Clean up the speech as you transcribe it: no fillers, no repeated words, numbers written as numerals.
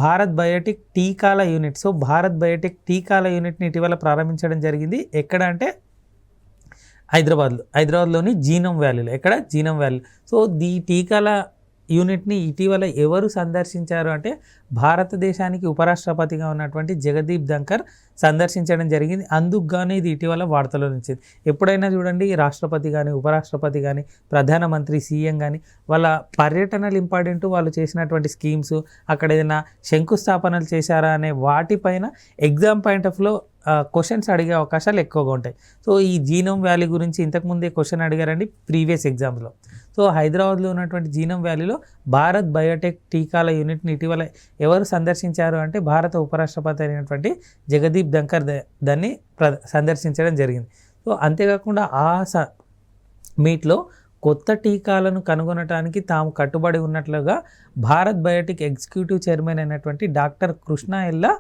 Bharat Biotech టీకాల unit. So Bharat Biotech టీకాల యూనిట్ని ఇటీవల ప్రారంభించడం జరిగింది. ఎక్కడ అంటే హైదరాబాద్లోని జీనోమ్ వ్యాలీలో. ఎక్కడ? Genome valley. సో ఈ టీకాల యూనిట్ని ఇటీవల ఎవరు సందర్శించారు అంటే భారతదేశానికి ఉపరాష్ట్రపతిగా ఉన్నటువంటి జగదీప్ ధంకర్ సందర్శించడం జరిగింది. అందుకు గాను ఇది ఇటీవల వార్తలో నిలిచింది. ఎప్పుడైనా చూడండి, రాష్ట్రపతి కానీ, ఉపరాష్ట్రపతి కానీ, ప్రధానమంత్రి, సీఎం కానీ వాళ్ళ పర్యటనలు ఇంపార్టెంట్, వాళ్ళు చేసినటువంటి స్కీమ్స్, అక్కడ ఏదైనా శంకుస్థాపనలు చేశారా అనే వాటిపైన ఎగ్జామ్ పాయింట్ ఆఫ్ లో క్వశ్చన్స్ అడిగే అవకాశాలు ఎక్కువగా ఉంటాయి. సో ఈ జీనోమ్ వ్యాలీ గురించి ఇంతకుముందే క్వశ్చన్ అడిగారండి ప్రీవియస్ ఎగ్జామ్స్లో. సో హైదరాబాద్లో ఉన్నటువంటి జీనోమ్ వ్యాలీలో భారత్ బయోటెక్ టీకాల యూనిట్ని ఇటీవల ఎవరు సందర్శించారు అంటే భారత ఉపరాష్ట్రపతి అయినటువంటి జగదీప్ ధంకర్ దాన్ని సందర్శించడం జరిగింది. సో అంతేకాకుండా మీట్లో కొత్త టీకాలను కనుగొనడానికి తాము కట్టుబడి ఉన్నట్లుగా భారత్ బయోటెక్ ఎగ్జిక్యూటివ్ చైర్మన్ అయినటువంటి డాక్టర్ కృష్ణ ఎల్లా